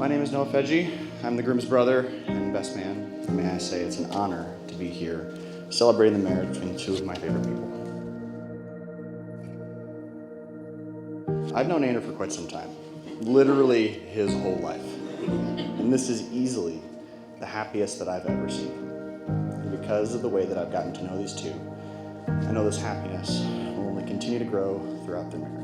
My name is Noah Fedje. I'm the groom's brother and best man. May I say it's an honor to be here celebrating the marriage between two of my favorite people. I've known Andrew for quite some time, literally his whole life. And this is easily the happiest that I've ever seen him. And because of the way that I've gotten to know these two, I know this happiness will only continue to grow throughout their marriage.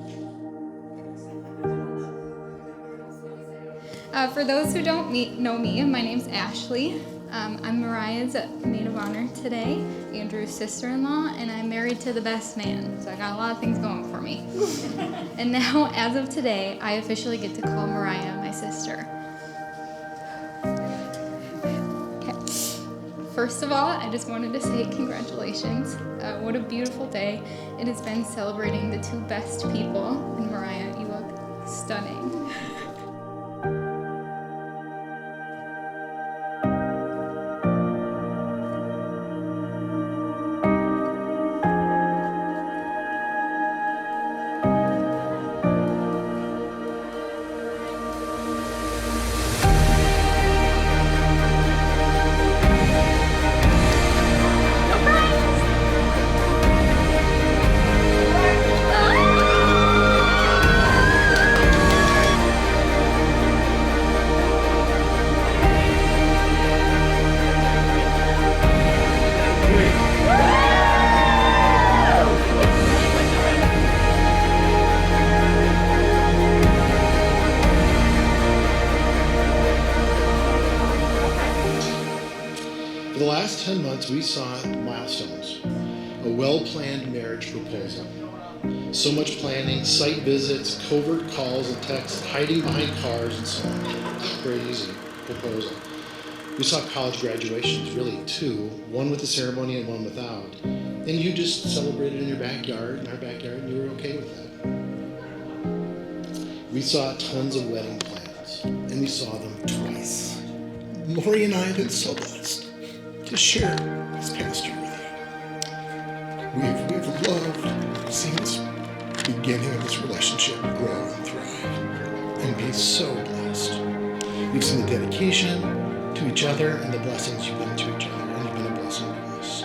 For those who don't know me, my name's Ashley. I'm Mariah's maid of honor today, Andrew's sister-in-law, and I'm married to the best man, so I got a lot of things going for me. And now, as of today, I officially get to call Mariah my sister. Okay. First of all, I just wanted to say congratulations. What a beautiful day it has been celebrating the two best people. And Mariah, you look stunning. For the last 10 months, we saw milestones. A well-planned marriage proposal. So much planning, site visits, covert calls and texts, hiding behind cars and so on. Crazy proposal. We saw college graduations, really two, one with a ceremony and one without. And you just celebrated in your backyard, in our backyard, and you were okay with that. We saw tons of wedding plans, and we saw them twice. Lori and I have been so blessed to share this past year with you. We've loved seeing this beginning of this relationship grow and thrive and be so blessed. We've seen the dedication to each other and the blessings you've been to each other, and you've been a blessing to us.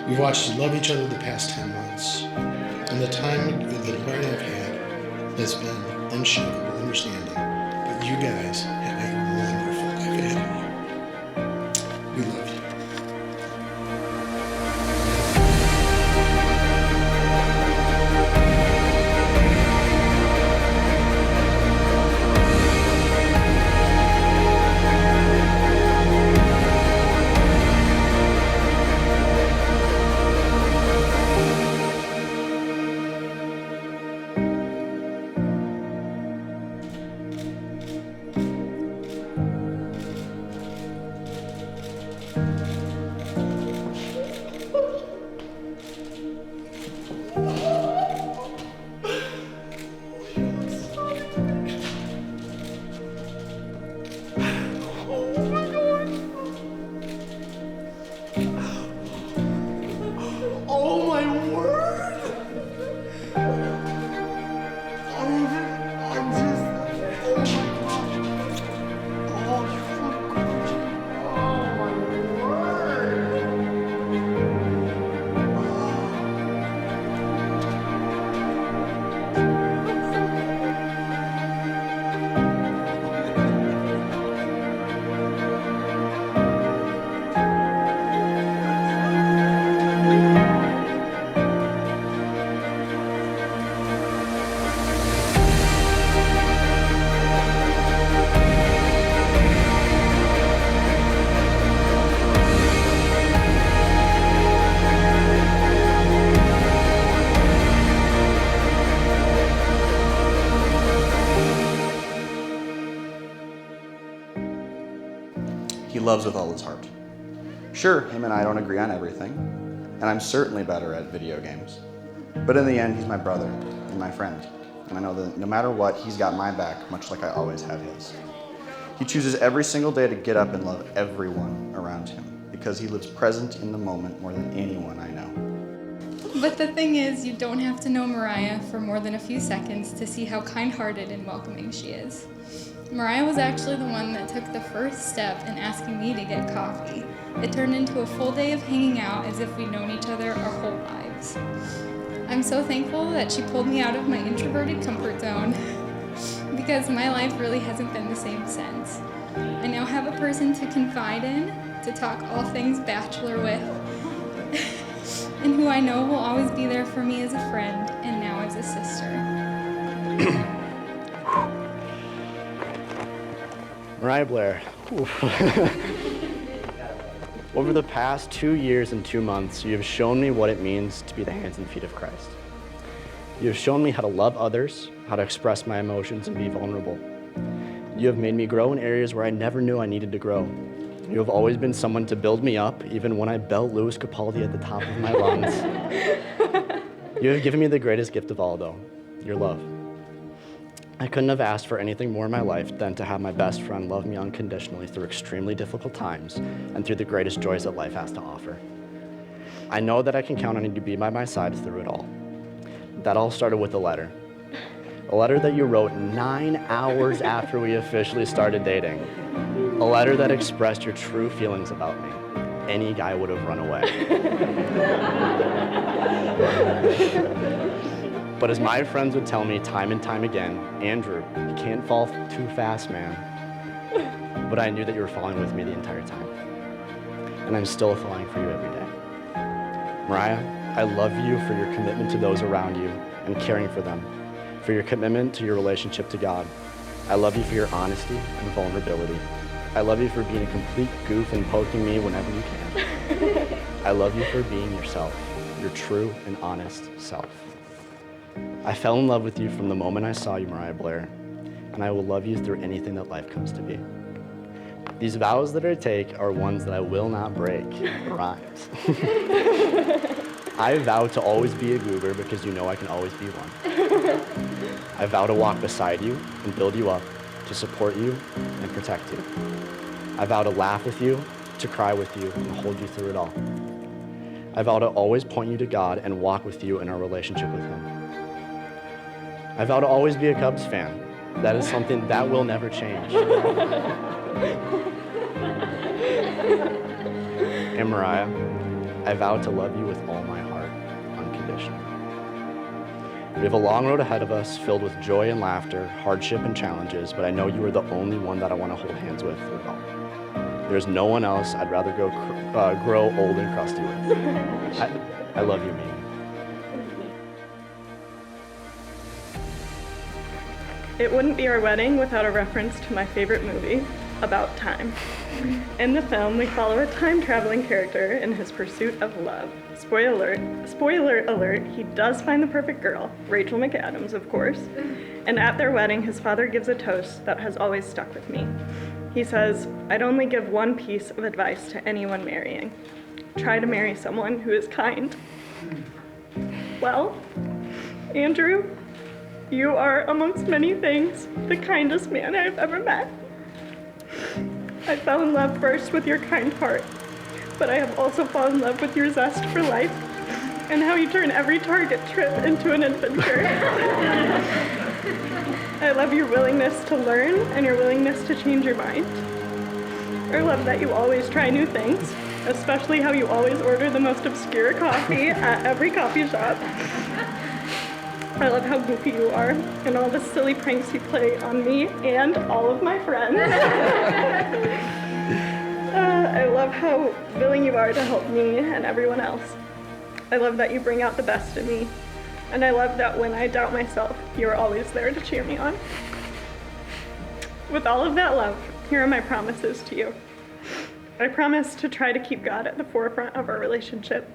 We've watched you love each other the past 10 months, and the time that Lori and I have had has been unshakable understanding that you guys have a wonderful life ahead of you. We love you. Oh my word! I'm just, oh my gosh. Oh, you're so gorgeous. Oh my word! He loves with all his heart. Sure, him and I don't agree on everything, and I'm certainly better at video games. But in the end, he's my brother and my friend, and I know that no matter what, he's got my back, much like I always have his. He chooses every single day to get up and love everyone around him, because he lives present in the moment more than anyone I know. But the thing is, you don't have to know Mariah for more than a few seconds to see how kind-hearted and welcoming she is. Mariah was actually the one that took the first step in asking me to get coffee. It turned into a full day of hanging out as if we'd known each other our whole lives. I'm so thankful that she pulled me out of my introverted comfort zone because my life really hasn't been the same since. I now have a person to confide in, to talk all things Bachelor with, and who I know will always be there for me as a friend and now as a sister. Mariah Blair. Over the past 2 years and 2 months, you have shown me what it means to be the hands and feet of Christ. You have shown me how to love others, how to express my emotions and be vulnerable. You have made me grow in areas where I never knew I needed to grow. You have always been someone to build me up, even when I belt Louis Capaldi at the top of my lungs. You have given me the greatest gift of all, though, your love. I couldn't have asked for anything more in my life than to have my best friend love me unconditionally through extremely difficult times and through the greatest joys that life has to offer. I know that I can count on you to be by my side through it all. That all started with a letter. A letter that you wrote 9 hours after we officially started dating. A letter that expressed your true feelings about me. Any guy would have run away. But as my friends would tell me time and time again, Andrew, you can't fall too fast, man. But I knew that you were falling with me the entire time. And I'm still falling for you every day. Mariah, I love you for your commitment to those around you and caring for them, for your commitment to your relationship to God. I love you for your honesty and vulnerability. I love you for being a complete goof and poking me whenever you can. I love you for being yourself, your true and honest self. I fell in love with you from the moment I saw you, Mariah Blair, and I will love you through anything that life comes to be. These vows that I take are ones that I will not break. Rhymes. I vow to always be a goober because you know I can always be one. I vow to walk beside you and build you up, to support you and protect you. I vow to laugh with you, to cry with you, and hold you through it all. I vow to always point you to God and walk with you in our relationship with Him. I vow to always be a Cubs fan. That is something that will never change. And Mariah, I vow to love you with all my heart, unconditionally. We have a long road ahead of us, filled with joy and laughter, hardship and challenges, but I know you are the only one that I want to hold hands with through it all. There's no one else I'd rather grow old and crusty with. I love you, Mimi. It wouldn't be our wedding without a reference to my favorite movie, About Time. In the film, we follow a time-traveling character in his pursuit of love. Spoiler alert, he does find the perfect girl, Rachel McAdams, of course. And at their wedding, his father gives a toast that has always stuck with me. He says, "I'd only give one piece of advice to anyone marrying. Try to marry someone who is kind." Well, Andrew, you are, amongst many things, the kindest man I've ever met. I fell in love first with your kind heart, but I have also fallen in love with your zest for life and how you turn every Target trip into an adventure. I love your willingness to learn and your willingness to change your mind. I love that you always try new things, especially how you always order the most obscure coffee at every coffee shop. I love how goofy you are and all the silly pranks you play on me and all of my friends. I love how willing you are to help me and everyone else. I love that you bring out the best in me. And I love that when I doubt myself, you're always there to cheer me on. With all of that love, here are my promises to you. I promise to try to keep God at the forefront of our relationship.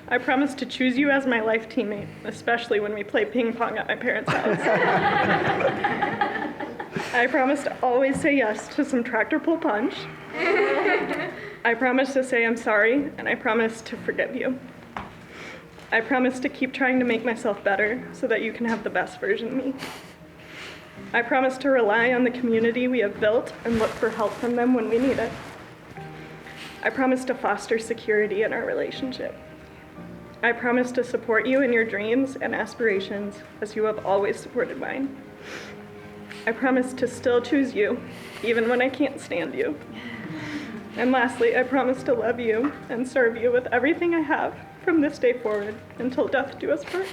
I promise to choose you as my life teammate, especially when we play ping pong at my parents' house. I promise to always say yes to some tractor pull punch. I promise to say I'm sorry, and I promise to forgive you. I promise to keep trying to make myself better so that you can have the best version of me. I promise to rely on the community we have built and look for help from them when we need it. I promise to foster security in our relationship. I promise to support you in your dreams and aspirations as you have always supported mine. I promise to still choose you, even when I can't stand you. And lastly, I promise to love you and serve you with everything I have from this day forward until death do us part.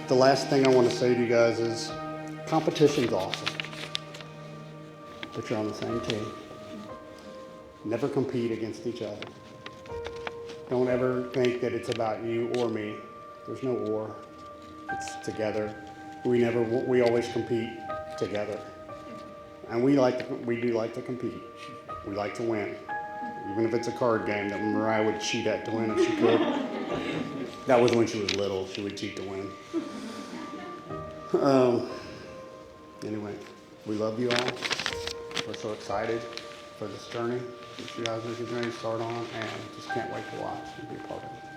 The last thing I want to say to you guys is competition's awesome, but you're on the same team. Never compete against each other. Don't ever think that it's about you or me. There's no or. It's together. We always compete together. And we do like to compete. We like to win. Even if it's a card game that Mariah would cheat at to win if she could. That was when she was little. She would cheat to win. Anyway, we love you all. We're so excited for this journey that you guys are getting ready to start on, and just can't wait to watch and be a part of it.